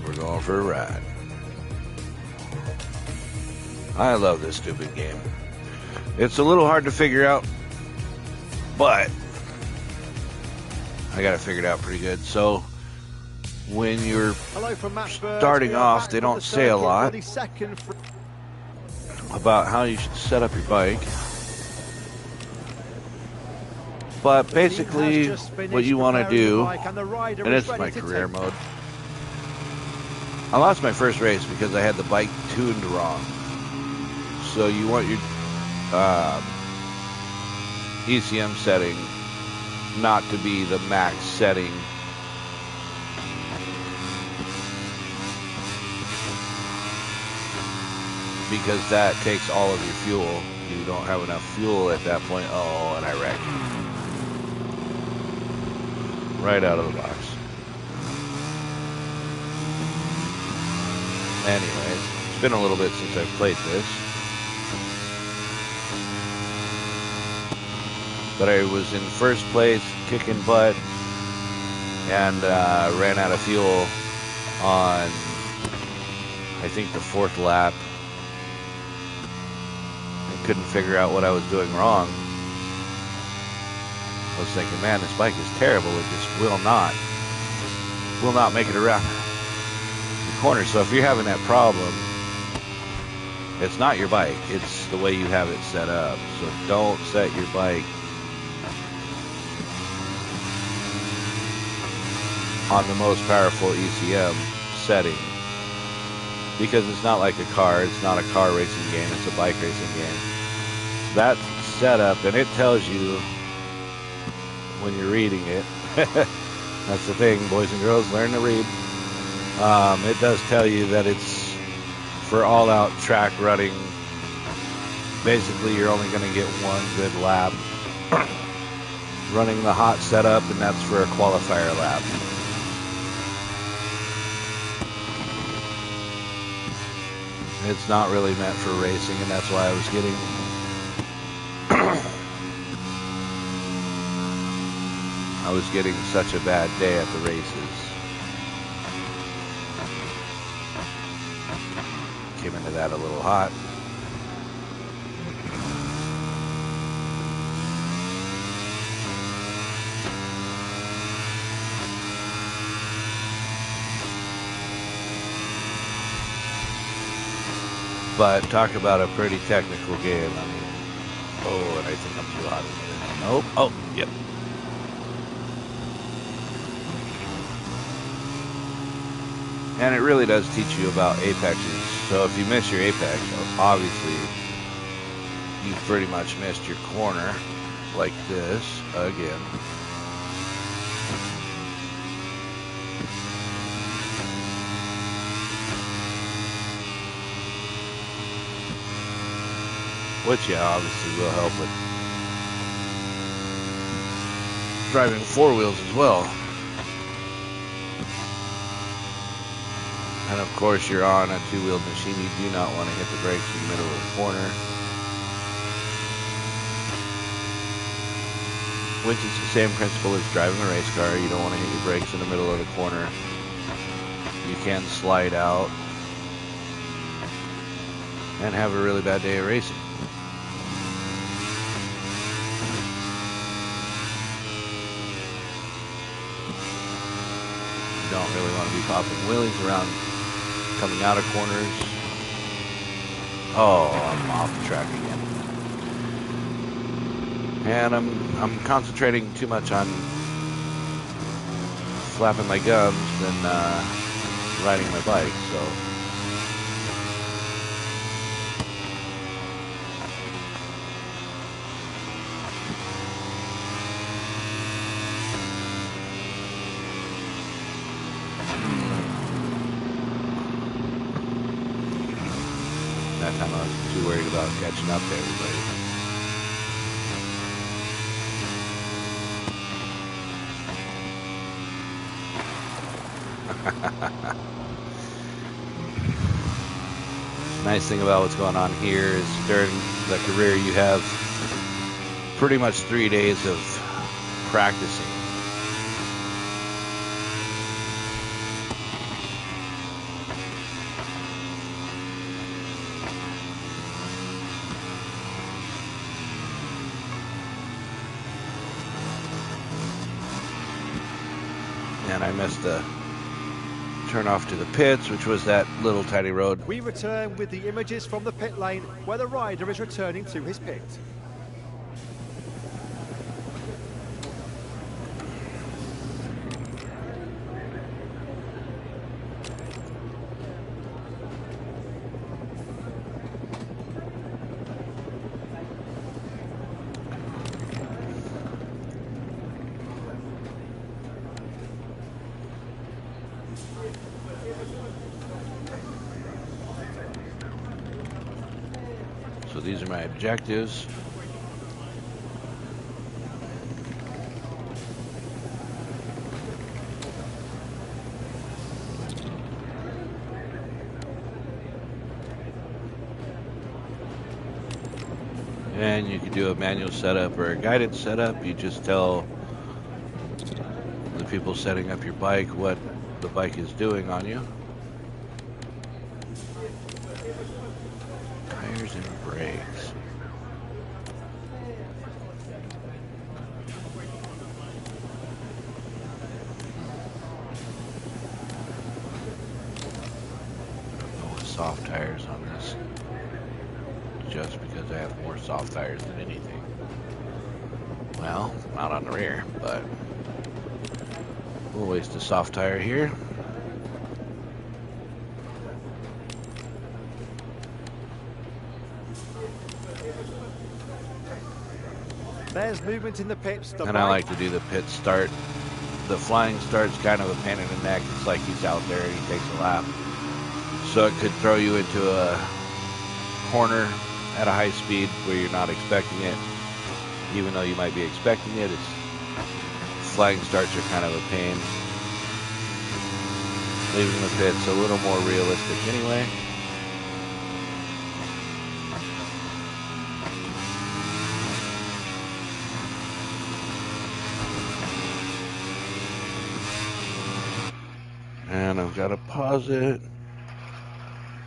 We're going for a ride. I love this stupid game. It's a little hard to figure out, but I got it figured out pretty good. So when you're starting off, they don't say a lot about how you should set up your bike. But basically, what you want to do, and this is my career mode. I lost my first race because I had the bike tuned wrong. So you want your ECM setting not to be the max setting. Because that takes all of your fuel. You don't have enough fuel at that point. Oh, and I wrecked. Right out of the box. Anyways, it's been a little bit since I've played this. But I was in first place, kicking butt, and ran out of fuel on, I think, the 4th lap. And couldn't figure out what I was doing wrong. I was thinking, man, this bike is terrible. It just will not make it around the corner. So if you're having that problem, it's not your bike. It's the way you have it set up. So don't set your bike on the most powerful ECM setting, because it's not like a car. It's not a car racing game. It's a bike racing game. That's set up, and it tells you when you're reading it. That's the thing, boys and girls, learn to read. It does tell you that it's for all-out track running. Basically, you're only going to get one good lap running the hot setup, and that's for a qualifier lap. It's not really meant for racing, and that's why I was getting such a bad day at the races. Came into that a little hot. But talk about a pretty technical game. I mean, oh, and I think I'm too hot again. Nope. Oh, yep. And it really does teach you about apexes. So if you miss your apex, obviously you've pretty much missed your corner, like this again. Which, yeah, obviously will help with driving 4 wheels as well. And of course, you're on a 2-wheeled machine. You do not want to hit the brakes in the middle of the corner, which is the same principle as driving a race car. You don't want to hit your brakes in the middle of the corner. You can slide out and have a really bad day of racing. You don't really want to be popping wheelies around coming out of corners. Oh, I'm off the track again. And I'm concentrating too much on flapping my gums than riding my bike, so. That time I was too worried about catching up to everybody. Nice thing about what's going on here is during the career you have pretty much 3 days of practicing. missed the turn off to the pits, which was that little tiny road. We return with the images from the pit lane where the rider is returning to his pit. So these are my objectives. And you can do a manual setup or a guided setup. You just tell the people setting up your bike what the bike is doing on you. Tires and brakes. Oh, soft tires on this. Just because I have more soft tires than anything. Well, not on the rear, but we'll waste a soft tire here. There's movement in the pits. And I like to do the pit start. The flying start's kind of a pain in the neck. It's like he's out there and he takes a lap. So it could throw you into a corner at a high speed where you're not expecting it. Even though you might be expecting it, flying starts are kind of a pain. Leaving the pit's a little more realistic anyway. And I've got to pause it.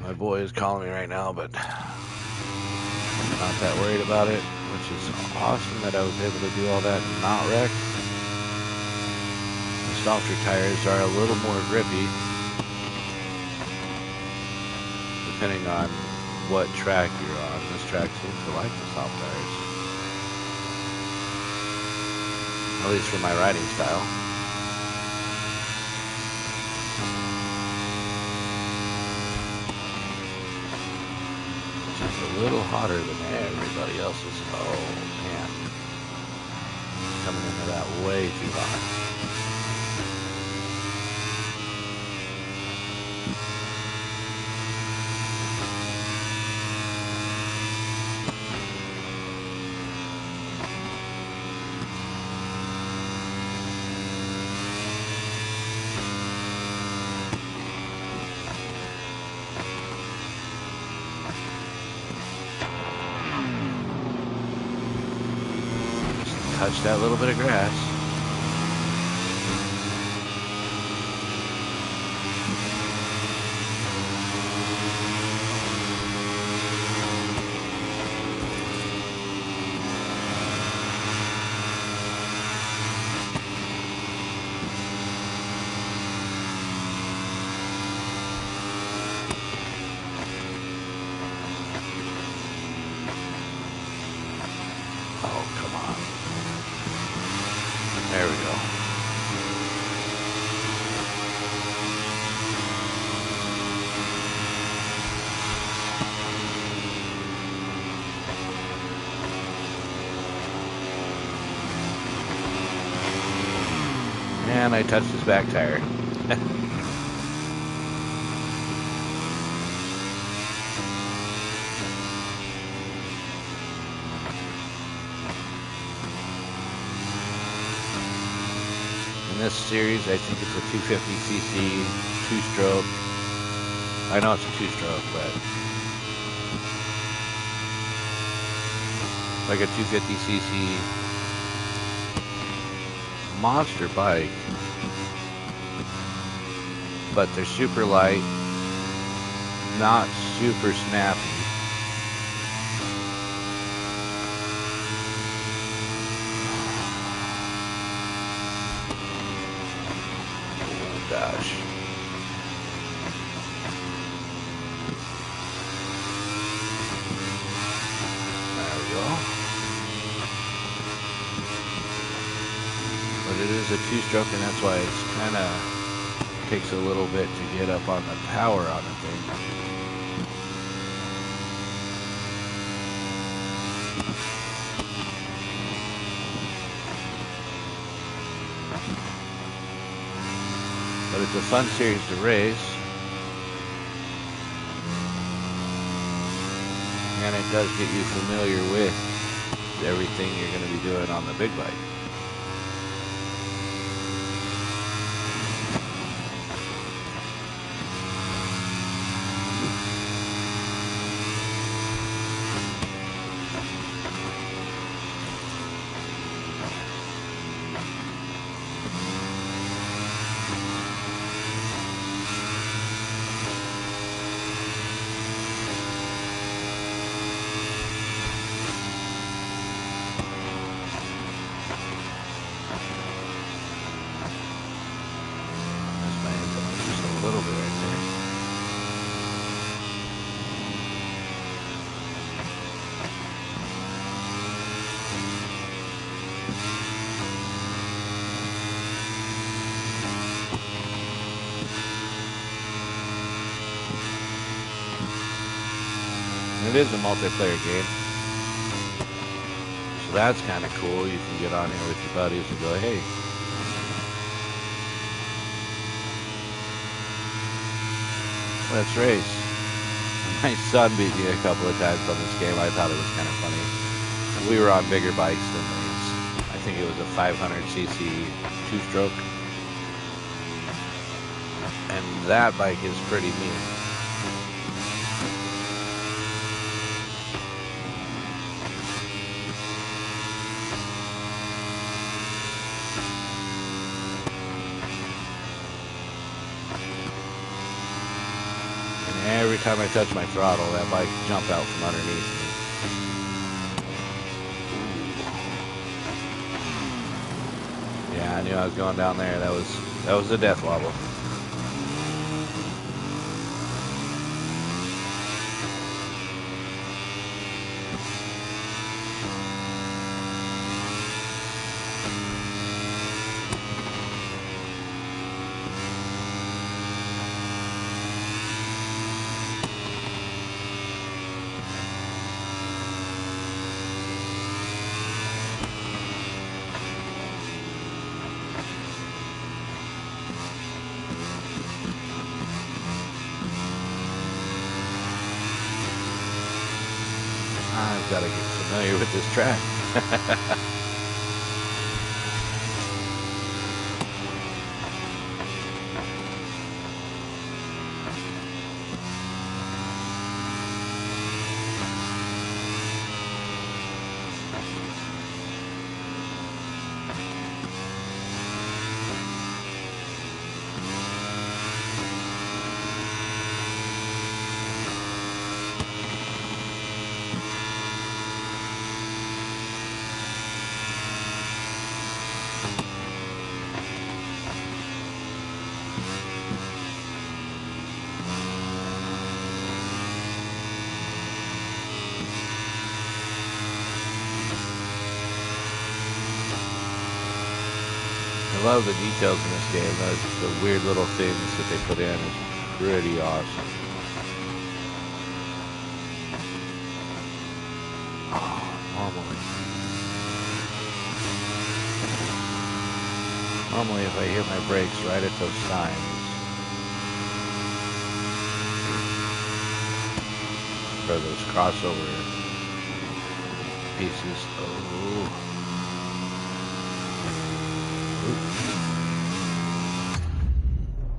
My boy is calling me right now, but I'm not that worried about it, which is awesome that I was able to do all that and not wreck. The softer tires are a little more grippy, depending on what track you're on. This track seems to like the soft tires, at least for my riding style. A little hotter than everybody else's. Oh man, coming into that way too hot. Touch that little bit of grass. There we go. And I touched his back tire. In this series, I think it's a 250cc two-stroke. I know it's a two-stroke, but like a 250cc monster bike. But they're super light, not super snappy. gosh. There we go. But it is a two-stroke, and that's why it's kind of takes a little bit to get up on the power on the thing. But it's a fun series to race. And it does get you familiar with everything you're going to be doing on the big bike. It is a multiplayer game, so that's kind of cool. You can get on here with your buddies and go, hey, let's race. My son beat me a couple of times on this game. I thought it was kind of funny. We were on bigger bikes than these. I think it was a 500cc two-stroke, and that bike is pretty mean. Every time I touch my throttle, that bike jump out from underneath me. Yeah, I knew I was going down there. That was a death wobble. I've got to get familiar with this track. I love the details in this game. The weird little things that they put in is pretty awesome. Normally if I hear my brakes right at those signs, or those crossover pieces,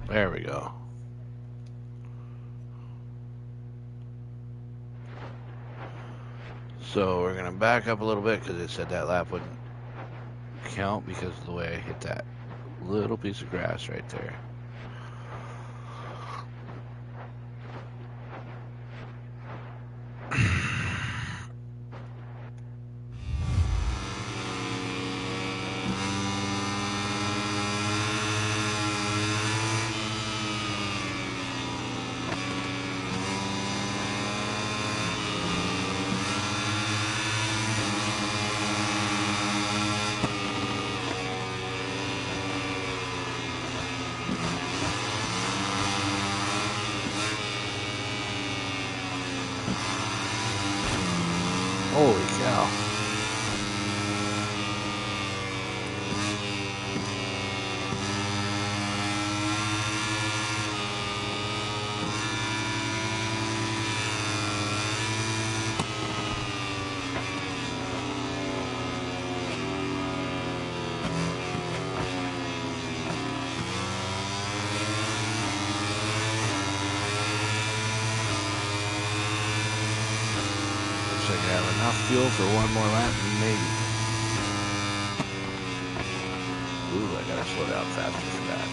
there we go. So we're gonna back up a little bit because it said that lap wouldn't count because of the way I hit that little piece of grass right there. Holy cow. Looks like I have enough fuel for one more lap, maybe. Ooh, I gotta slow down faster for that.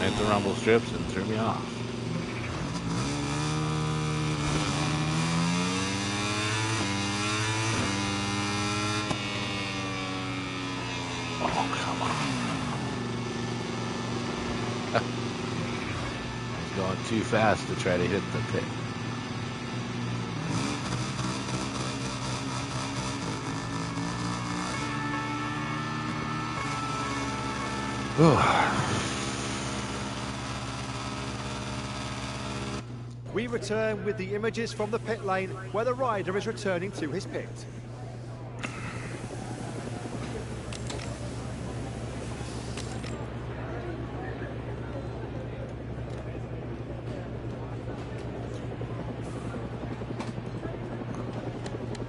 Hit the rumble strips and threw me off. Oh, come on. It's going too fast to try to hit the pit. We return with the images from the pit lane where the rider is returning to his pit.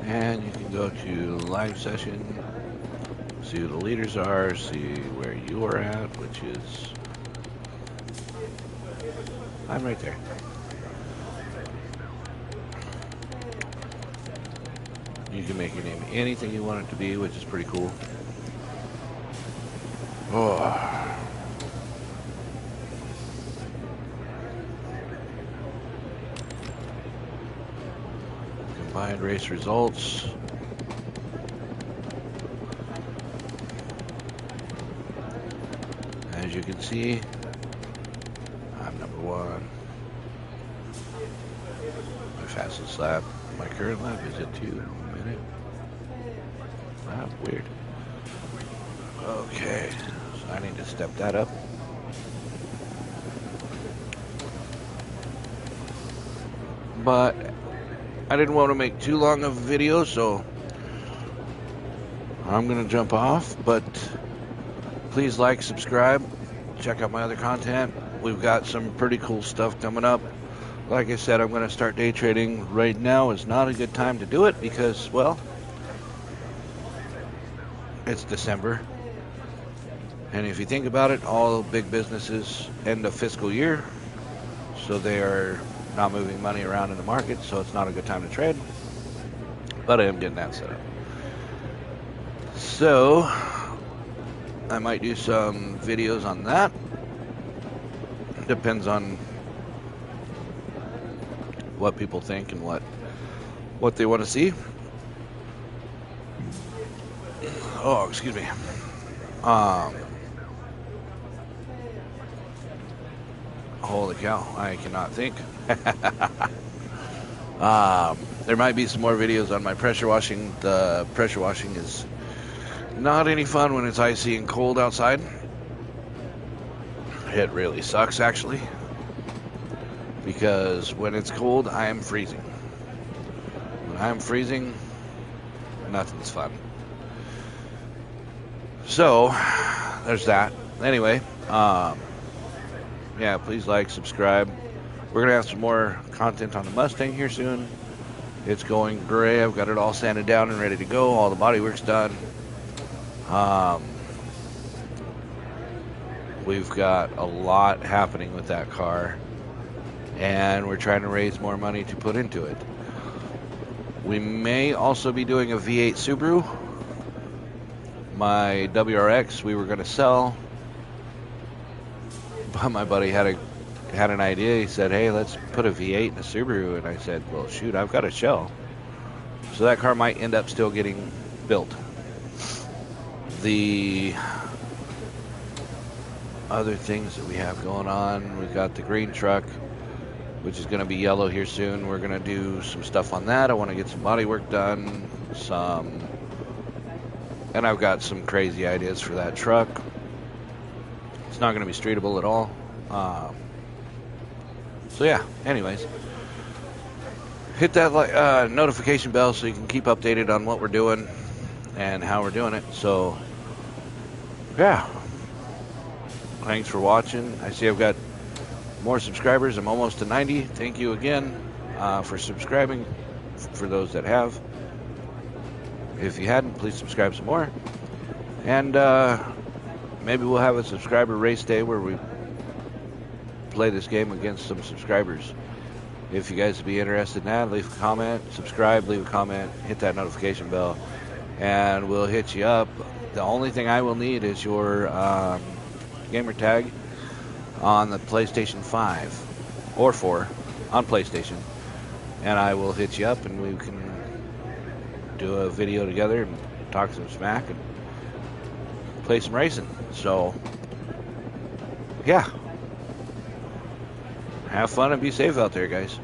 And you can go to live session, see who the leaders are, see where you are at, which is, I'm right there. You can make your name anything you want it to be, which is pretty cool. Oh. Combined race results. As you can see, I'm number one. My fastest lap, my current lap is at 2 minutes. Ah, weird. Okay, so I need to step that up. But I didn't want to make too long of a video, so I'm going to jump off. But please like, subscribe, check out my other content. We've got some pretty cool stuff coming up. Like I said, I'm going to start day trading. Right now is not a good time to do it because, well, it's December. And if you think about it, all big businesses end a fiscal year, so they are not moving money around in the market, so it's not a good time to trade. But I am getting that set up. So I might do some videos on that. Depends on what people think and what they want to see. Oh, excuse me. Holy cow, I cannot think. There might be some more videos on my pressure washing. The pressure washing is not any fun when it's icy and cold outside. It really sucks, actually, because when it's cold, I am freezing. When I'm freezing, nothing's fun. So, there's that. Anyway, yeah, please like, subscribe. We're going to have some more content on the Mustang here soon. It's going great. I've got it all sanded down and ready to go. All the body work's done. We've got a lot happening with that car, and we're trying to raise more money to put into it. We may also be doing a V8 Subaru. My WRX we were going to sell, but my buddy had an idea. He said, hey, let's put a V8 in a Subaru. And I said, well, shoot, I've got a shell. So that car might end up still getting built. The other things that we have going on, we've got the green truck, which is going to be yellow here soon. We're going to do some stuff on that. I want to get some body work done, and I've got some crazy ideas for that truck. It's not going to be streetable at all. So yeah, anyways, hit that notification bell so you can keep updated on what we're doing and how we're doing it. So yeah, thanks for watching. I see I've got more subscribers. I'm almost to 90. Thank you again for subscribing, for those that have. If you hadn't, please subscribe some more. And maybe we'll have a subscriber race day where we play this game against some subscribers. If you guys would be interested in that, leave a comment, subscribe, leave a comment, hit that notification bell, and we'll hit you up. The only thing I will need is your gamer tag on the PlayStation 5 or 4 on PlayStation, and I will hit you up and we can do a video together and talk some smack and play some racing. So yeah, have fun and be safe out there, guys.